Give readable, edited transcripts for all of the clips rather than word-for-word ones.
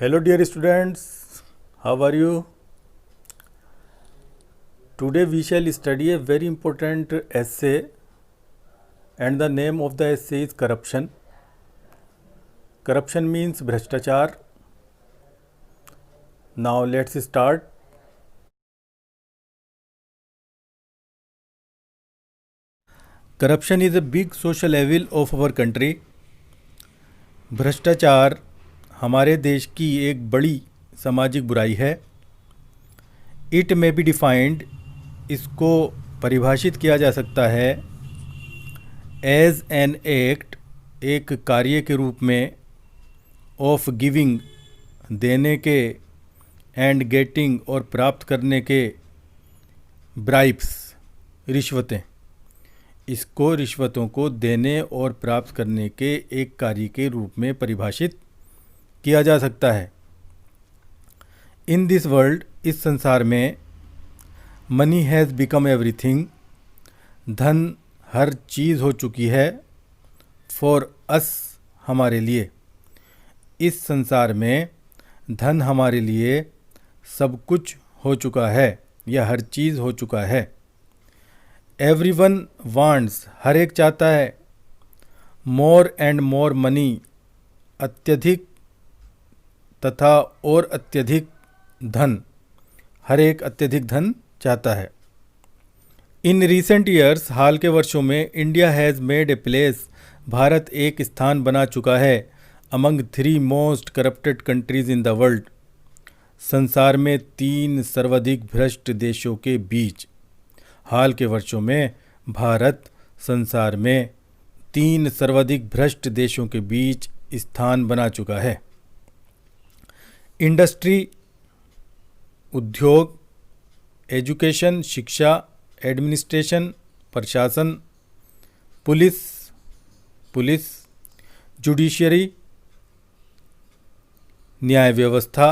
Hello dear students, how are you? Today we shall study a very important essay and the name of the essay is corruption. Corruption means bhrashtachar. Now let's start. Corruption is a big social evil of our country. भ्रष्टाचार हमारे देश की एक बड़ी सामाजिक बुराई है. It may be defined, इसको परिभाषित किया जा सकता है एज एन एक्ट, एक कार्य के रूप में, ऑफ गिविंग, देने के, एंड गेटिंग, और प्राप्त करने के, ब्राइब्स, रिश्वतें. इसको रिश्वतों को देने और प्राप्त करने के एक कार्य के रूप में परिभाषित किया जा सकता है. इन दिस वर्ल्ड, इस संसार में, मनी हैज़ बिकम एवरीथिंग, धन हर चीज़ हो चुकी है. फॉर अस, हमारे लिए. इस संसार में धन हमारे लिए सब कुछ हो चुका है या हर चीज़ हो चुका है. एवरीवन वांट्स, हर एक चाहता है. मोर एंड मोर मनी, अत्यधिक तथा और अत्यधिक धन, हर एक अत्यधिक धन चाहता है. इन रिसेंट ईयर्स, हाल के वर्षों में, India has made a place, Bharat एक स्थान बना चुका है, among 3 most corrupted countries in the world, संसार में 3 सर्वाधिक भ्रष्ट देशों के बीच. हाल के वर्षों में भारत संसार में 3 सर्वाधिक भ्रष्ट देशों के बीच स्थान बना चुका है. इंडस्ट्री, उद्योग, एजुकेशन, शिक्षा, एडमिनिस्ट्रेशन, प्रशासन, पुलिस, जुडिशरी, न्याय व्यवस्था,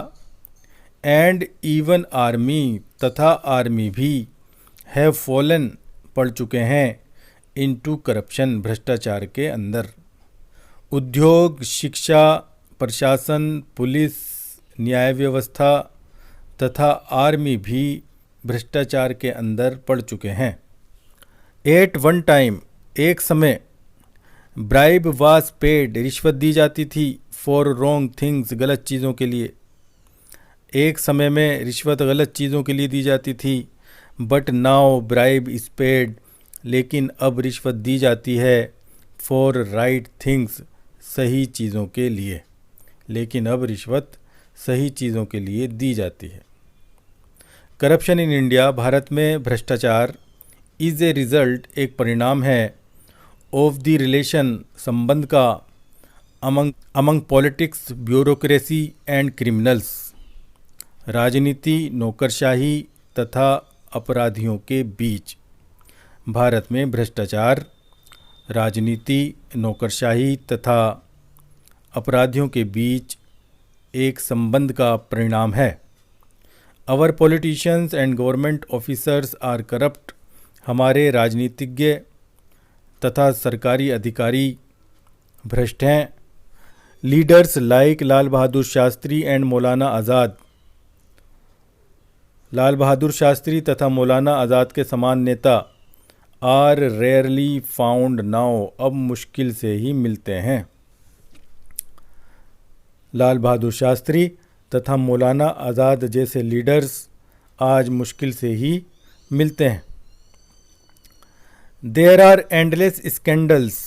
एंड इवन आर्मी, तथा आर्मी भी, हैव फॉलन, पड़ चुके हैं, इनटू करप्शन, भ्रष्टाचार के अंदर. उद्योग, शिक्षा, प्रशासन, पुलिस, न्याय व्यवस्था तथा आर्मी भी भ्रष्टाचार के अंदर पड़ चुके हैं. एट वन टाइम, एक समय, ब्राइब वाज पेड, रिश्वत दी जाती थी, फॉर रॉन्ग थिंग्स, गलत चीज़ों के लिए. एक समय में रिश्वत गलत चीज़ों के लिए दी जाती थी. But now bribe is paid, लेकिन अब रिश्वत दी जाती है, फॉर राइट थिंग्स, सही चीज़ों के लिए. लेकिन अब रिश्वत सही चीज़ों के लिए दी जाती है. करप्शन इन इंडिया, भारत में भ्रष्टाचार, इज़ ए रिज़ल्ट, एक परिणाम है, ऑफ द रिलेशन, संबंध का, among politics, bureaucracy and criminals, राजनीति, नौकरशाही तथा अपराधियों के बीच. भारत में भ्रष्टाचार, राजनीति, नौकरशाही तथा अपराधियों के बीच एक संबंध का परिणाम है. Our politicians and government officers are corrupt, हमारे राजनीतिज्ञ तथा सरकारी अधिकारी भ्रष्ट हैं. Leaders like Lal Bahadur Shastri and Maulana Azad, लाल बहादुर शास्त्री तथा मौलाना आज़ाद के समान नेता, आर रेयरली फाउंड नाउ, अब मुश्किल से ही मिलते हैं. लाल बहादुर शास्त्री तथा मौलाना आज़ाद जैसे लीडर्स आज मुश्किल से ही मिलते हैं. देयर आर एंडलेस स्कैंडल्स,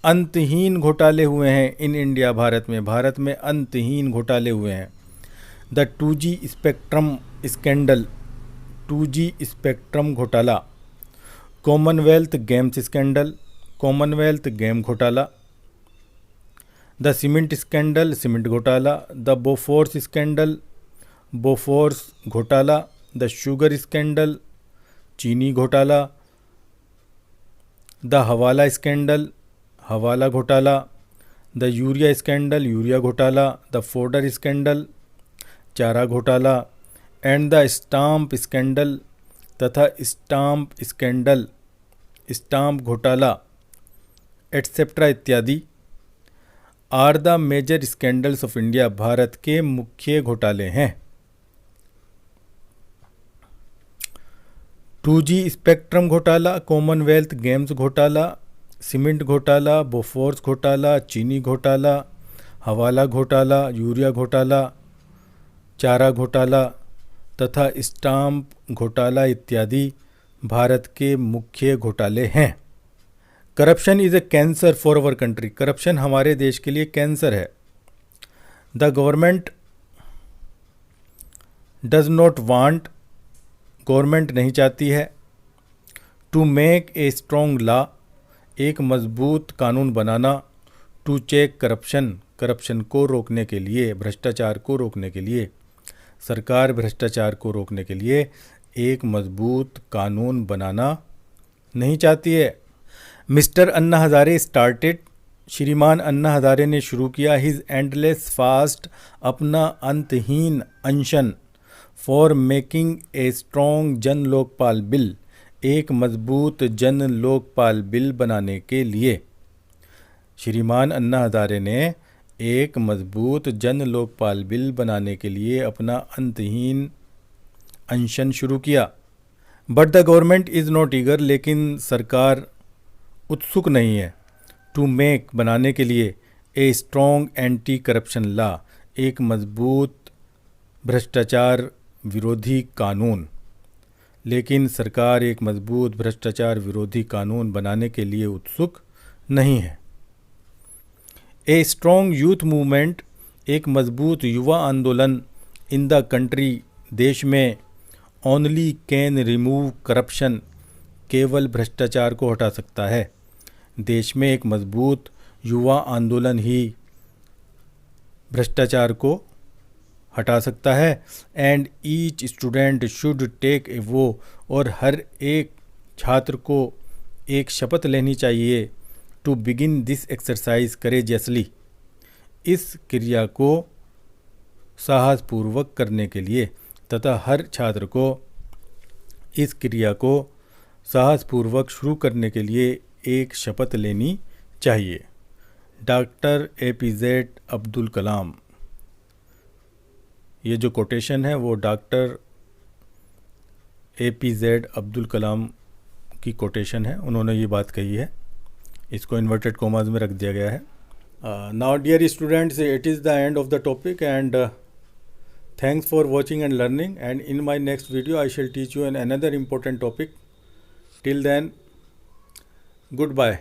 अंतहीन घोटाले हुए हैं इन इंडिया, भारत में अंतहीन घोटाले हुए हैं. The 2G spectrum scandal, 2G spectrum घोटाला. Commonwealth Games scandal, Commonwealth game घोटाला. द सीमेंट स्कैंडल, सीमेंट घोटाला. द बोफोर्स स्कैंडल, बोफोर्स घोटाला. द शुगर स्कैंडल, चीनी घोटाला. द हवाला स्कैंडल, हवाला घोटाला. द यूरिया स्कैंडल, यूरिया घोटाला. द फोडर स्कैंडल, चारा घोटाला. एंड द स्टाम्प स्कैंडल तथा स्टाम्प स्कैंडल, स्टाम्प घोटाला, एट्सेट्रा इत्यादि. Are the major scandals of India, Bharat के मुख्य घोटाले हैं। 2G स्पेक्ट्रम घोटाला, कॉमनवेल्थ गेम्स घोटाला, सीमेंट घोटाला, बोफोर्स घोटाला, चीनी घोटाला, हवाला घोटाला, यूरिया घोटाला, चारा घोटाला तथा स्टाम्प घोटाला इत्यादि भारत के मुख्य घोटाले हैं। Corruption is a cancer for our country, corruption हमारे देश के लिए कैंसर है। The government does not want, government नहीं चाहती है। To make a strong law, एक मजबूत कानून बनाना। टू चेक करप्शन, करप्शन को रोकने के लिए, भ्रष्टाचार को रोकने के लिए, सरकार भ्रष्टाचार को रोकने के लिए एक मजबूत कानून बनाना नहीं चाहती है। मिस्टर अन्ना हजारे स्टार्टेड, श्रीमान अन्ना हजारे ने शुरू किया हिज एंडलेस फास्ट, अपना अंतहीन अनशन, फॉर मेकिंग ए स्ट्रॉन्ग जन लोकपाल बिल, एक मजबूत जन लोकपाल बिल बनाने के लिए। श्रीमान अन्ना हजारे ने एक मजबूत जन लोकपाल बिल बनाने के लिए अपना अंतहीन अनशन शुरू किया। But the government is not eager, लेकिन सरकार उत्सुक नहीं है। टू मेक, बनाने के लिए, a strong anti corruption law, एक मजबूत भ्रष्टाचार विरोधी कानून, लेकिन सरकार एक मजबूत भ्रष्टाचार विरोधी कानून बनाने के लिए उत्सुक नहीं है। ए स्ट्रॉन्ग यूथ मूवमेंट, एक मजबूत युवा आंदोलन, इन द कंट्री, देश में, ओनली कैन रिमूव करप्शन, केवल भ्रष्टाचार को हटा सकता है। देश में एक मजबूत युवा आंदोलन ही भ्रष्टाचार को हटा सकता है। And each student should take a vow, और हर एक छात्र को एक शपथ लेनी चाहिए। To begin this exercise courageously, इस क्रिया को साहसपूर्वक करने के लिए, तथा हर छात्र को इस क्रिया को साहसपूर्वक शुरू करने के लिए एक शपथ लेनी चाहिए। डॉक्टर APJ अब्दुल कलाम, ये जो कोटेशन है वो डॉक्टर APJ अब्दुल कलाम की कोटेशन है, उन्होंने ये बात कही है। इसको इन्वर्टेड कोमास में रख दिया गया है। Now dear students, it is the end of the topic and thanks for watching and learning, and in my next video I shall teach you another important topic. Till then, goodbye.